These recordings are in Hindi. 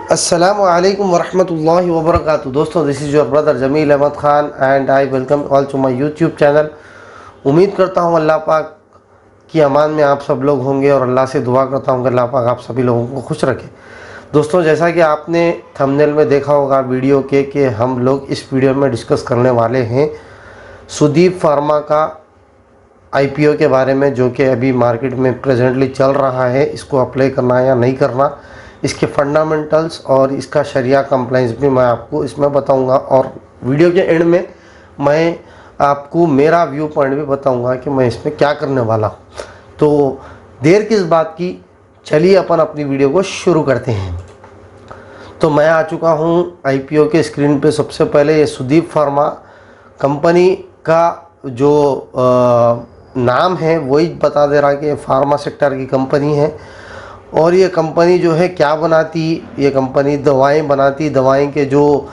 अस्सलामु अलैकुम वरहमतुल्लाहि वबरकातुहू। दोस्तों, this is your brother Jameel Ahmed Khan and I welcome all to my YouTube channel. उम्मीद करता हूँ अल्लाह पाक की अमान में आप सब लोग होंगे और अल्लाह से दुआ करता हूँ कि अल्लाह पाक आप सभी लोगों को खुश रखे। दोस्तों, जैसा कि आपने थंबनेल में देखा होगा वीडियो के कि हम लोग इस वीडियो में डिस्कस करने वाले हैं सुदीप फार्मा का IPO के बारे में, जो कि अभी मार्केट में प्रेजेंटली चल रहा है। इसको अप्लाई करना या नहीं करना, इसके फंडामेंटल्स और इसका शरिया कंप्लाइंस भी मैं आपको इसमें बताऊंगा। और वीडियो के एंड में मैं आपको मेरा व्यू पॉइंट भी बताऊंगा कि मैं इसमें क्या करने वाला हूँ। तो देर किस बात की, चलिए अपन अपनी वीडियो को शुरू करते हैं। तो मैं आ चुका हूँ IPO के स्क्रीन पे। सबसे पहले ये सुदीप फार्मा कंपनी का जो नाम है वही बता दे रहा है कि फार्मा सेक्टर की कंपनी है। और ये कंपनी जो है क्या बनाती, ये कंपनी दवाएं बनाती। दवाएं के जो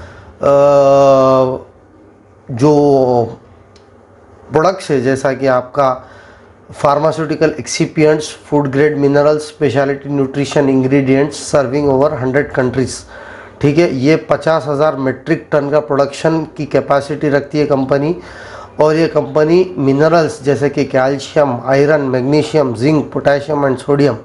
प्रोडक्ट्स है, जैसा कि आपका pharmaceutical excipients, food grade minerals, speciality nutrition ingredients serving over 100 countries. ठीक है, ये 50,000 मेट्रिक टन का प्रोडक्शन की कैपेसिटी रखती है कंपनी। और ये कंपनी मिनरल्स जैसे कि calcium, iron, magnesium, zinc, potassium and sodium,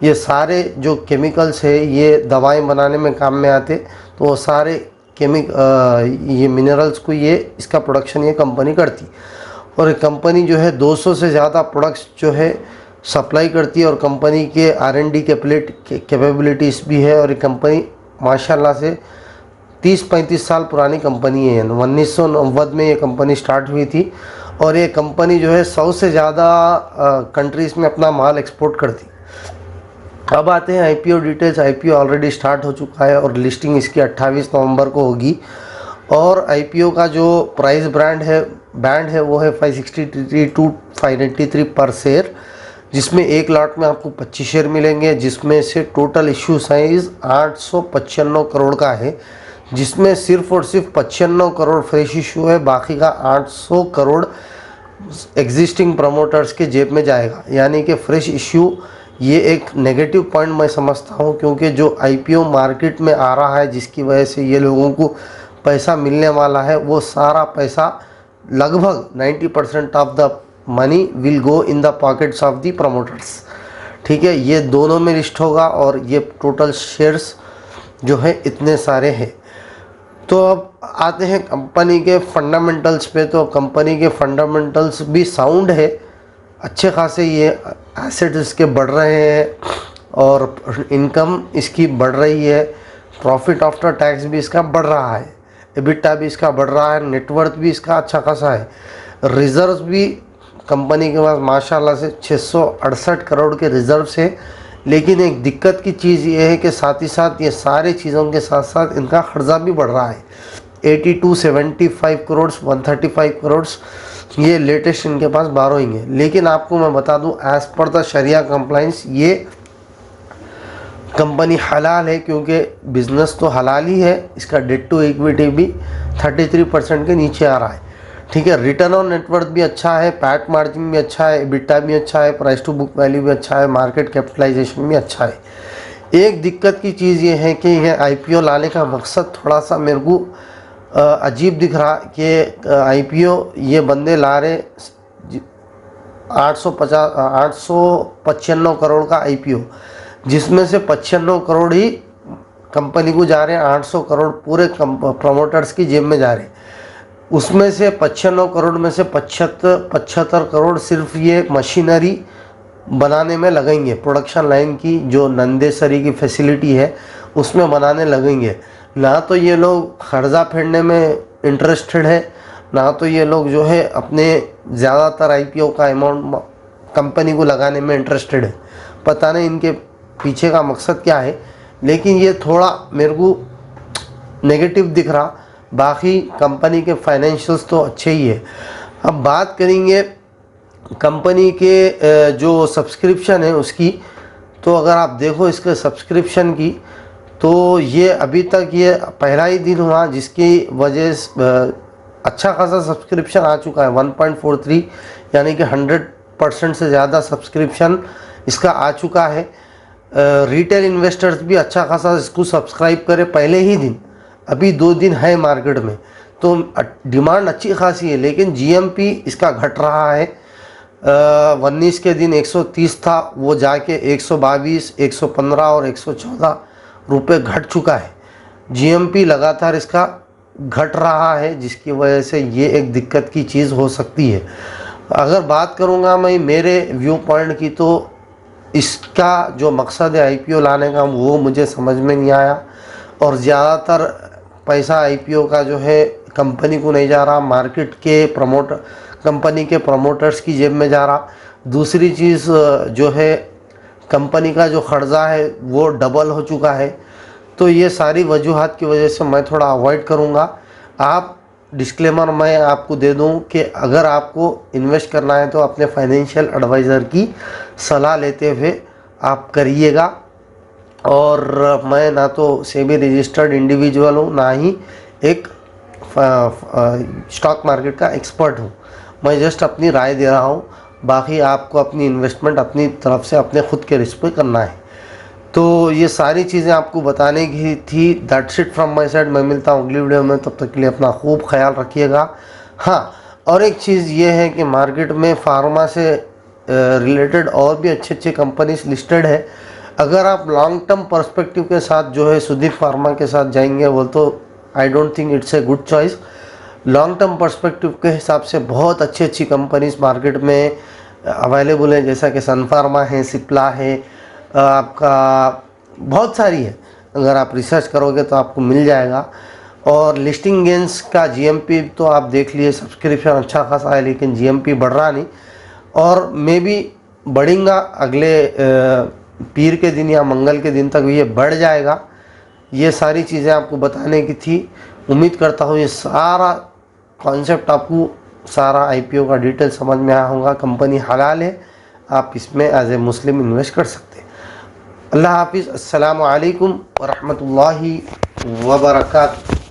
ये सारे जो केमिकल्स है ये दवाएं बनाने में काम में आते। तो वो सारे ये मिनरल्स को ये इसका प्रोडक्शन ये कंपनी करती। और ये कंपनी जो है 200 से ज़्यादा प्रोडक्ट्स जो है सप्लाई करती है। और कंपनी के R&D कैपेबिलिटीज़ भी है। और ये कंपनी माशाल्लाह से 30-35 साल पुरानी कंपनी है। 1990 में ये कंपनी स्टार्ट हुई थी। और ये कंपनी जो है 100 से ज़्यादा कंट्रीज़ में अपना माल एक्सपोर्ट करती। अब आते हैं IPO details. IPO already start हो चुका है और लिस्टिंग इसकी 28 नवंबर को होगी। और IPO का जो प्राइस बैंड है वो है 563 टू 593 पर शेयर, जिसमें एक लॉट में आपको 25 शेयर मिलेंगे, जिसमें से टोटल इश्यू साइज 895 करोड़ का है, जिसमें सिर्फ और सिर्फ 95 करोड़ फ्रेश इश्यू है। बाकी का 800 करोड़ एग्जिस्टिंग प्रमोटर्स के जेब में जाएगा। यानी कि फ्रेश इश्यू ये एक नेगेटिव पॉइंट मैं समझता हूँ, क्योंकि जो IPO मार्केट में आ रहा है जिसकी वजह से ये लोगों को पैसा मिलने वाला है, वो सारा पैसा लगभग 90% of the money will go in the pockets of the promoters. ठीक है, ये दोनों में लिस्ट होगा और ये टोटल शेयर्स जो है इतने सारे हैं। तो अब आते हैं कंपनी के फंडामेंटल्स पे। तो कंपनी के फंडामेंटल्स भी साउंड है, अच्छे खासे ये एसेट्स इसके बढ़ रहे हैं और इनकम इसकी बढ़ रही है। प्रॉफिट आफ्टर टैक्स भी इसका बढ़ रहा है, EBITDA भी इसका बढ़ रहा है, नेटवर्थ भी इसका अच्छा खासा है। रिजर्व्स भी कंपनी के पास माशाल्लाह से 668 करोड़ के रिजर्व्स है। लेकिन एक दिक्कत की चीज़ ये है कि साथ ही साथ ये सारी चीज़ों के साथ साथ इनका खर्चा भी बढ़ रहा है। 8275 करोड़, 135 करोड़ ये लेटेस्ट इनके पास बारोइंग है। लेकिन आपको मैं बता दूं, एज पर द शरिया कंप्लाइंस ये कंपनी हलाल है, क्योंकि बिजनेस तो हलाल ही है। इसका डेट टू इक्विटी भी 33% के नीचे आ रहा है। ठीक है, रिटर्न ऑन नेटवर्थ भी अच्छा है, पैट मार्जिन भी अच्छा है, EBITDA भी अच्छा है, प्राइस टू बुक वैल्यू भी अच्छा है, मार्केट कैपिटलाइजेशन भी अच्छा है। एक दिक्कत की चीज़ ये है कि यह IPO लाने का मकसद थोड़ा सा मेरे को अजीब दिख रहा कि IPO ये बंदे ला रहे 895 करोड़ का IPO, जिसमें से 95 करोड़ ही कंपनी को जा रहे हैं, 800 करोड़ पूरे प्रमोटर्स की जेब में जा रहे हैं। उसमें से 95 करोड़ में से 75 करोड़ सिर्फ ये मशीनरी बनाने में लगेंगे। प्रोडक्शन लाइन की जो नंदेसरी की फैसिलिटी है उसमें बनाने लगेंगे। ना तो ये लोग कर्जा फेडने में इंटरेस्टेड है, ना तो ये लोग जो है अपने ज़्यादातर IPO का अमाउंट कंपनी को लगाने में इंटरेस्टेड है। पता नहीं इनके पीछे का मकसद क्या है, लेकिन ये थोड़ा मेरे को नेगेटिव दिख रहा। बाकी कंपनी के फाइनेंशियल्स तो अच्छे ही है। अब बात करेंगे कंपनी के जो सब्सक्रिप्शन है उसकी। तो अगर आप देखो इसके सब्सक्रिप्शन की, तो ये अभी तक ये पहला ही दिन हुआ जिसकी वजह से अच्छा खासा सब्सक्रिप्शन आ चुका है। 1.43 यानी कि 100% से ज़्यादा सब्सक्रिप्शन इसका आ चुका है। रिटेल इन्वेस्टर्स भी अच्छा खासा इसको सब्सक्राइब करे पहले ही दिन। अभी 2 दिन है मार्केट में तो डिमांड अच्छी खासी है, लेकिन जीएमपी इसका घट रहा है। 19 के दिन 130 था, वो जाके 122, 115 और 114 रुपये घट चुका है। जीएमपी लगातार इसका घट रहा है, जिसकी वजह से ये एक दिक्कत की चीज़ हो सकती है। अगर बात करूँगा मैं मेरे व्यू पॉइंट की, तो इसका जो मकसद है आईपीओ लाने का वो मुझे समझ में नहीं आया, और ज़्यादातर पैसा आईपीओ का जो है कंपनी को नहीं जा रहा, मार्केट के कंपनी के प्रमोटर्स की जेब में जा रहा। दूसरी चीज़ जो है कंपनी का जो कर्जा है वो डबल हो चुका है। तो ये सारी वजूहात की वजह से मैं थोड़ा अवॉइड करूँगा। आप डिस्क्लेमर मैं आपको दे दूं कि अगर आपको इन्वेस्ट करना है तो अपने फाइनेंशियल एडवाइज़र की सलाह लेते हुए आप करिएगा। और मैं ना तो सेबी रजिस्टर्ड इंडिविजुअल हूँ, ना ही एक स्टॉक मार्केट का एक्सपर्ट हूँ। मैं जस्ट अपनी राय दे रहा हूँ, बाकी आपको अपनी इन्वेस्टमेंट अपनी तरफ से अपने खुद के रिस्क पे करना है। तो ये सारी चीज़ें आपको बताने की थी। That's it from my side. मैं मिलता हूँ अगली वीडियो में, तब तक के लिए अपना खूब ख्याल रखिएगा। हाँ, और एक चीज़ ये है कि मार्केट में फार्मा से रिलेटेड और भी अच्छे अच्छे कंपनीज लिस्टेड है। अगर आप लॉन्ग टर्म पर्सपेक्टिव के साथ जो है सुदीप फार्मा के साथ जाएंगे, वो तो I don't think it's a good choice. Long term perspective के हिसाब से बहुत अच्छी अच्छी कंपनीज मार्केट में अवेलेबल है, जैसा कि सन फार्मा है, सिप्ला है, आपका बहुत सारी है। अगर आप रिसर्च करोगे तो आपको मिल जाएगा। और लिस्टिंग गेंस का जीएमपी तो आप देख लिए, सब्सक्रिप्शन अच्छा खासा है, लेकिन जीएमपी बढ़ रहा नहीं, और मे बी बढ़ेगा अगले पीर के दिन या मंगल के दिन तक ये बढ़ जाएगा। ये सारी चीज़ें आपको बताने की थी। उम्मीद करता हूँ ये सारा कॉन्सेप्ट आपको, सारा आईपीओ का डिटेल समझ में आया होगा। कंपनी हलाल है, आप इसमें एज ए मुस्लिम इन्वेस्ट कर सकते हैं। अल्लाह हाफिज़। अस्सलामु अलैकुम व रहमतुल्लाहि व बरकातहू।